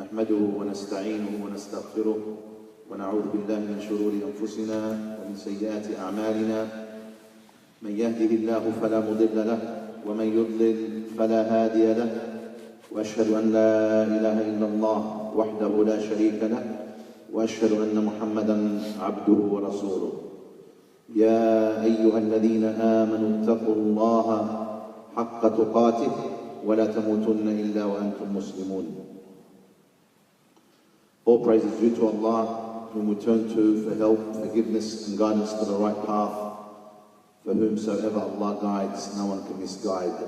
نحمده ونستعينه ونستغفره ونعوذ بالله من شرور أنفسنا ومن سيئات أعمالنا من يهده الله فلا مضل له ومن يضلل فلا هادي له وأشهد أن لا إله إلا الله وحده لا شريك له وأشهد أن محمدا عبده ورسوله يا أيها الذين آمنوا اتقوا الله حق تقاته ولا تموتن إلا وأنتم مسلمون. All praise is due to Allah, whom we turn to for help, forgiveness and guidance to the right path. For whomsoever Allah guides, no one can misguide.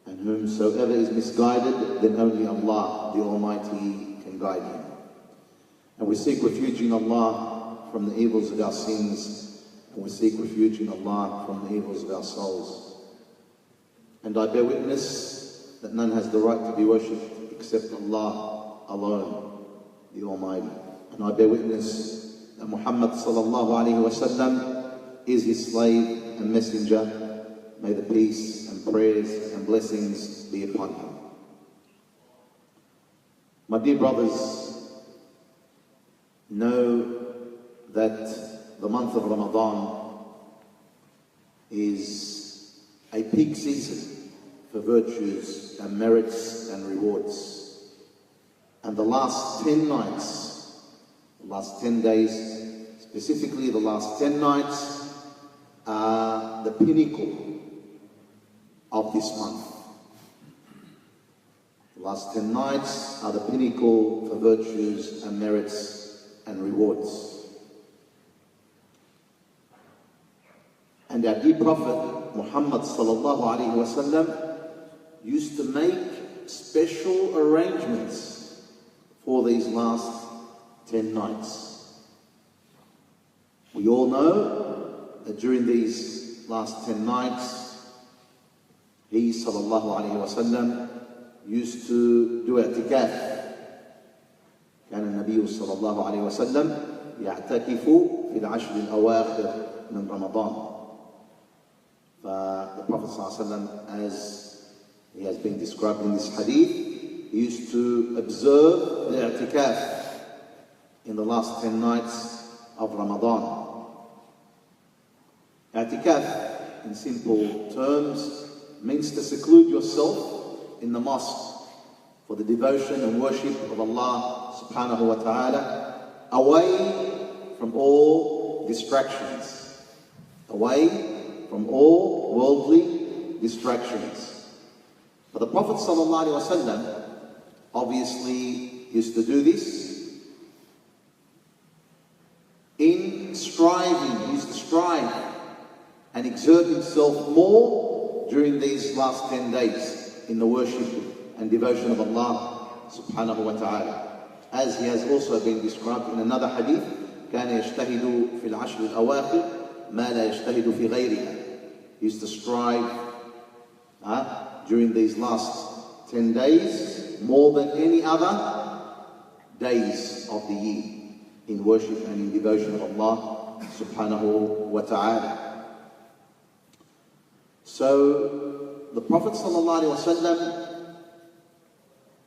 And whomsoever is misguided, then only Allah, the Almighty, can guide him. And we seek refuge in Allah from the evils of our sins, and we seek refuge in Allah from the evils of our souls. And I bear witness that none has the right to be worshipped except Allah alone, the Almighty. And I bear witness that Muhammad sallallahu alaihi wasallam is his slave and messenger. May the peace and prayers and blessings be upon him. My dear brothers, know that the month of Ramadan is a peak season for virtues and merits and rewards. And the last 10 nights, the last 10 days, specifically the last 10 nights, are the pinnacle of this month. The last 10 nights are the pinnacle for virtues and merits and rewards. And our dear Prophet Muhammad sallallahu alaihi wasallam used to make special arrangements for these last 10 nights. We all know that during these last 10 nights, he sallallahu alaihi wasallam used to do i'tikaf. كان النبي صلى الله عليه وسلم يعتكف في العشر الأواخر من رمضان. The Prophet صلى الله عليه وسلم, as he has been described in this hadith, he used to observe the i'tikaf in the last 10 nights of Ramadan. I'tikaf, in simple terms, means to seclude yourself in the mosque for the devotion and worship of Allah subhanahu wa ta'ala, away from all distractions, away from all worldly distractions. But the Prophet sallallahu alaihi wasallam obviously used to do this in striving. He used to strive and exert himself more during these last 10 days in the worship and devotion of Allah subhanahu wa ta'ala. As he has also been described in another hadith, كان يجتهد في العشر الأواخر ما لا يجتهد في غيرها. He used to strive during these last 10 days more than any other days of the year in worship and in devotion of Allah subhanahu wa ta'ala. So the Prophet sallallahu alaihi wasallam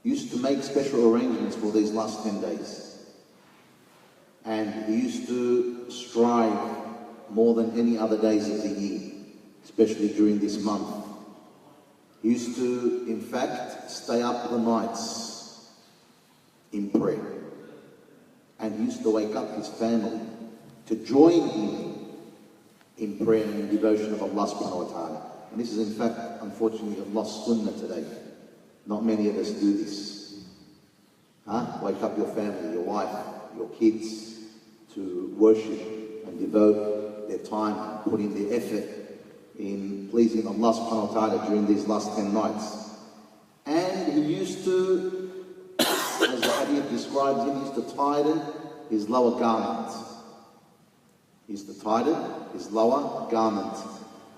used to make special arrangements for these last 10 days. And he used to strive more than any other days of the year, especially during this month. He used to, in fact, stay up the nights in prayer. And he used to wake up his family to join him in prayer and in devotion of Allah subhanahu wa ta'ala. And this is, in fact, unfortunately, a lost sunnah today. Not many of us do this. Wake up your family, your wife, your kids to worship and devote their time and put in their effort in pleasing Allah subhanahu wa ta'ala during these last 10 nights. And he used to, as the hadith describes him, he used to tighten his lower garment. He used to tighten his lower garment.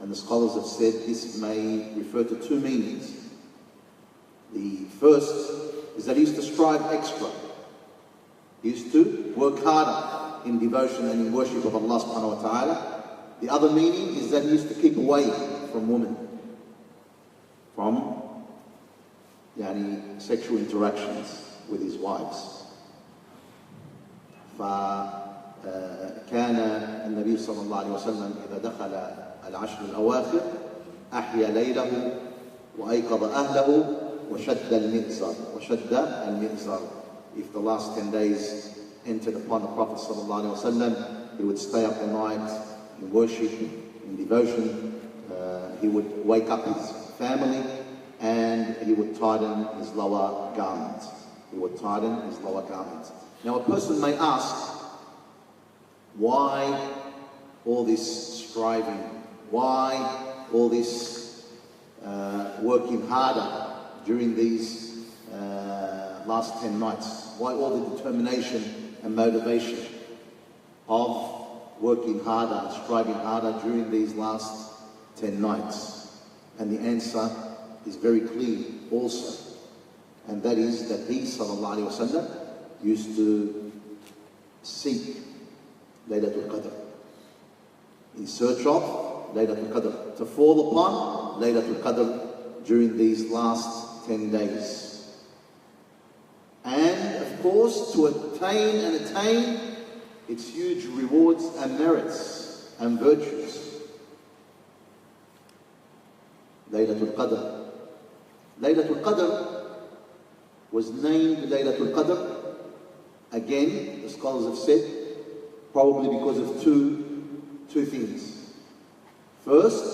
And the scholars have said this may refer to two meanings. The first is that he used to strive extra. He used to work harder in devotion and in worship of Allah subhanahu wa ta'ala. The other meaning is that he used to keep away from women, from sexual interactions. with his wives. فكان النبي صلى الله عليه وسلم إذا دخل العشر الأواخر أحيا ليله وأيقظ أهله وشد المئزر. If the last 10 days entered upon the Prophet صلى الله عليه وسلم, he would stay up all night in worship, in devotion. He would wake up his family and he would tighten his lower garment. Now a person may ask, why all this striving? Why all this working harder during these last 10 nights? Why all the determination and motivation of working harder and striving harder during these last 10 nights? And the answer is very clear also. And that is that he, sallallahu alayhi wa sallam, used to seek Laylatul Qadr, in search of Laylatul Qadr, to fall upon Laylatul Qadr during these last 10 days. And of course, to attain its huge rewards and merits and virtues. Laylatul Qadr. Laylatul Qadr was named Laylatul Qadr, again, the scholars have said, probably because of two things. First,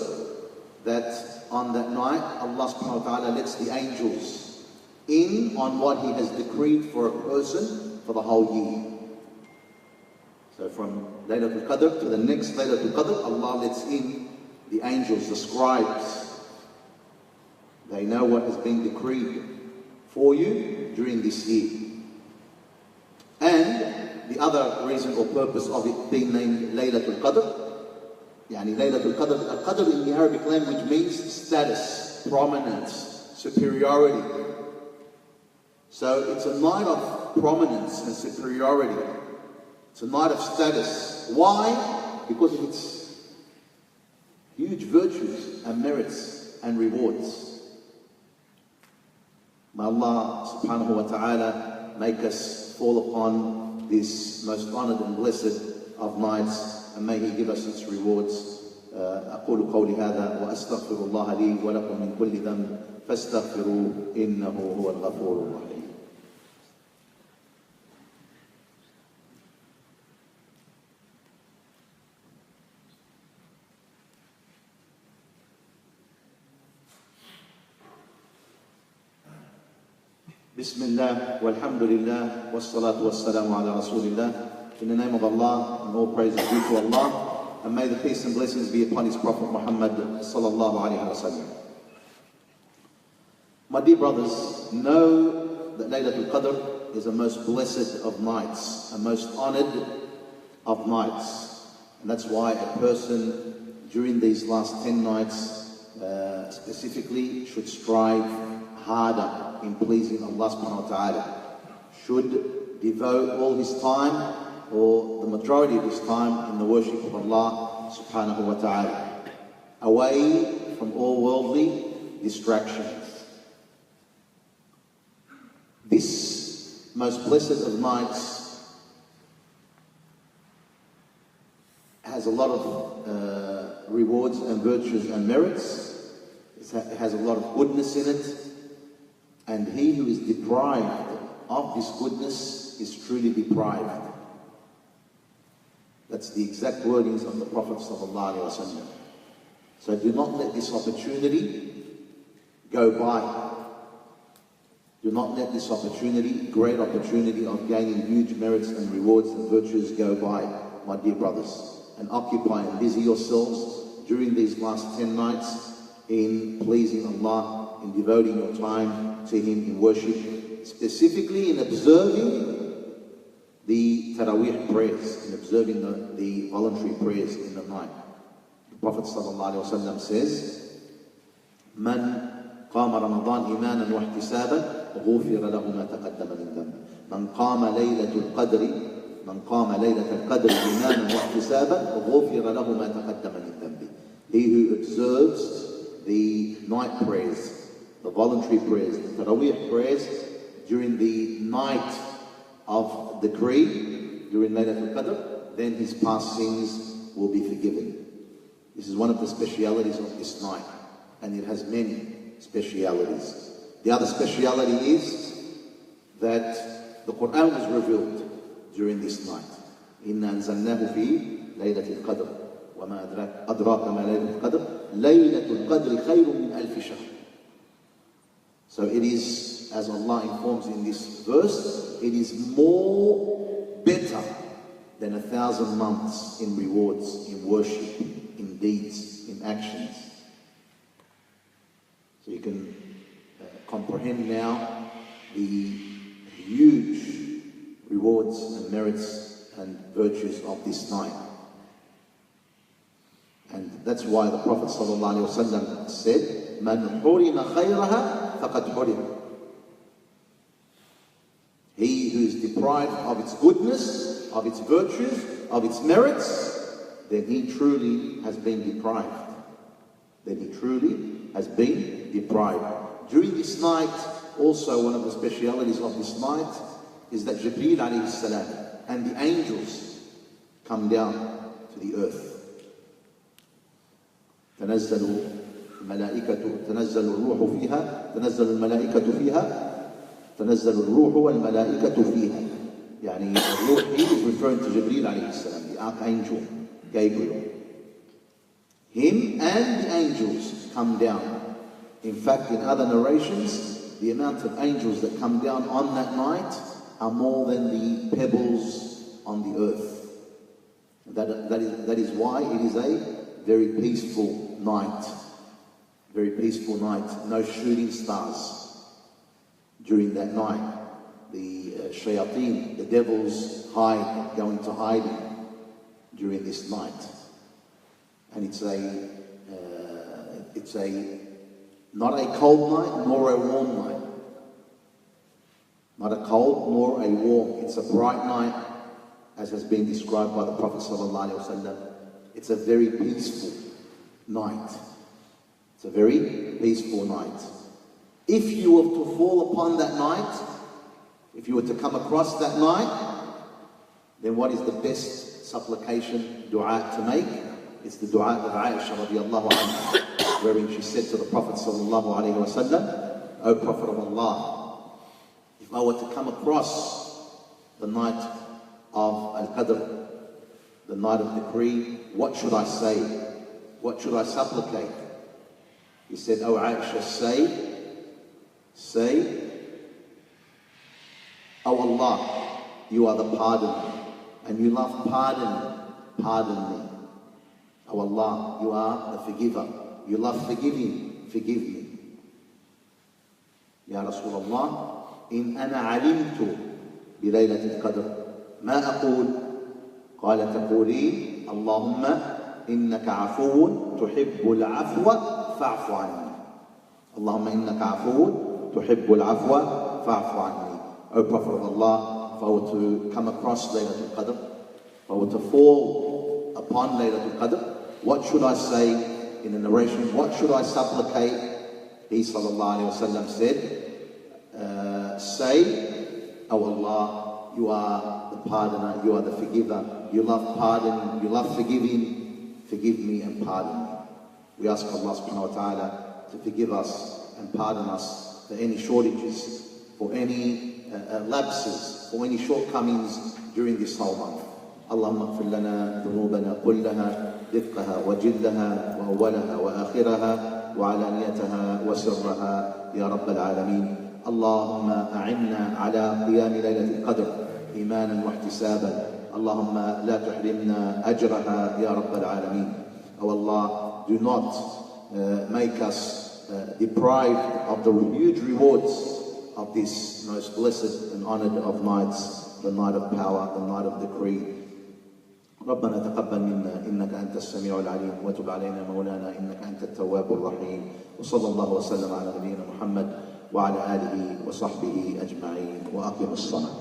that on that night, Allah subhanahu wa ta'ala lets the angels in on what He has decreed for a person for the whole year. So from Laylatul Qadr to the next Laylatul Qadr, Allah lets in the angels, the scribes. They know what has been decreed for you during this year. And the other reason or purpose of it being named Laylatul Qadr, Laylatul Qadr, Qadr in the Arabic language means status, prominence, superiority. So it's a night of prominence and superiority. It's a night of status. Why? Because of its huge virtues and merits and rewards. May Allah subhanahu wa ta'ala make us fall upon this most honored and blessed of nights, and may He give us its rewards. أقول قولي هذا وأستغفر الله لي ولكم من كل ذنب فاستغفروه إنه هو الغفور الرحيم. Bismillah, walhamdulillah, wassalatu wassalamu ala rasulillah. In the name of Allah, and all praise is due to Allah, and may the peace and blessings be upon His Prophet Muhammad sallallahu alayhi wa sallam. My dear brothers, know that Laylatul Qadr is the most blessed of nights, a most honored of nights. And that's why a person during these last 10 nights specifically should strive harder in pleasing Allah subhanahu wa ta'ala, should devote all his time or the majority of his time in the worship of Allah subhanahu wa ta'ala, away from all worldly distractions. This most blessed of nights has a lot of rewards and virtues and merits. It has a lot of goodness in it. And he who is deprived of this goodness is truly deprived. That's the exact wordings of the Prophet ﷺ. So do not let this opportunity go by. Do not let this opportunity, great opportunity of gaining huge merits and rewards and virtues go by, my dear brothers. And occupy and busy yourselves during these last 10 nights in pleasing Allah, in devoting your time to Him in worship, specifically in observing the Taraweeh prayers, in observing the voluntary prayers in the night. The Prophet ﷺ says, "Man qama Ramadan imanan wa ihtisaban, ghufira lahu ma taqaddama min dhanbi. Man qama laylatul qadri, man qama laylatul qadri imanan wa ihtisaban, ghufira lahu ma taqaddama min dhanbi." He who observes the night prayers, the voluntary prayers, the Taraweeh prayers, during the night of decree, during Laylatul Qadr, then his past sins will be forgiven. This is one of the specialities of this night, and it has many specialities. The other speciality is that the Quran was revealed during this night. إِنَّا أَنزَلْنَاهُ فِي لَيْلَةِ الْقَدْرِ وَمَا أَدْرَاكَ مَا لَيْلَةُ الْقَدْرِ لَيْلَةُ الْقَدْرِ خَيْرٌ مِنْ أَلْفِ شَهْرٍ. So it is, as Allah informs in this verse, it is better than 1,000 months in rewards, in worship, in deeds, in actions. So you can comprehend now the huge rewards and merits and virtues of this night. And that's why the Prophet ﷺ said, مَنْ حُرِمَ خَيْرَهَا فَقَدْ حُرِمَ. He who is deprived of its goodness, of its virtues, of its merits, then he truly has been deprived. Then he truly has been deprived. During this night, also one of the specialities of this night is that Jibreel alayhi salam and the angels come down to the earth. تنزل الروح فيها تنزل الملائكة فيها تنزل الروح والملائكة فيها. يعني الروح, he is referring to Jibreel alayhi salam, the archangel Gabriel. Him and the angels come down. In fact, in other narrations, the amount of angels that come down on that night are more than the pebbles on the earth. That is why it is a very peaceful night. Very peaceful night. No shooting stars during that night. The shayateen, the devils, go into hiding during this night. And it's not a cold night nor a warm night. Not a cold nor a warm. It's a bright night, as has been described by the Prophet ﷺ. It's a very peaceful night. It's a very peaceful night. If you were to fall upon that night, if you were to come across that night, then what is the best supplication, dua to make? It's the dua of Aisha radiallahu anha, wherein she said to the Prophet sallallahu alayhi wa sallam, O Prophet of Allah, if I were to come across the night of Al-Qadr, the night of decree, what should I say? What should I supplicate? He said, O Aisha, say, O Allah, you are the pardoner, and you love pardon me. O Allah, you are the forgiver. You love forgiving, forgive me. Ya Rasulullah, in ana alimtu bilaylat al-qadr, ma aqul? قال تقولين اللهم إنك عفو تحب العفو فاعف عني. اللهم إنك عفو تحب العفو فاعف عني. O Prophet of Allah, if I were to come across Laylatul Qadr, if I were to fall upon Laylatul Qadr, what should I say in the narration? What should I supplicate? He sallallahu alayhi wa sallam said, say, O Allah, you are the pardoner, you are the forgiver, you love pardon, you love forgiving, forgive me and pardon me. We ask Allah subhanahu wa ta'ala to forgive us and pardon us for any shortages, for any lapses, for any shortcomings during this whole month. اللهم اغفر لنا ذنوبنا كلها دقها وجلها وأولها وآخرها وعلانيتها وسرها يا رب العالمين. اللهم أعنا على قيام ليلة القدر إيمانا واحتسابا. اللهم لا تحرمنا أجرها يا رب العالمين. Oh Allah, do not make us deprived of the huge rewards of this most blessed and honored of nights, the night of power, the night of decree. ربنا تقبل منا إنك أنت السميع العليم وتب علينا مولانا إنك أنت التواب الرحيم وصلى الله وسلم على نبينا محمد وعلى آله وصحبه أجمعين وأقم الصلاة.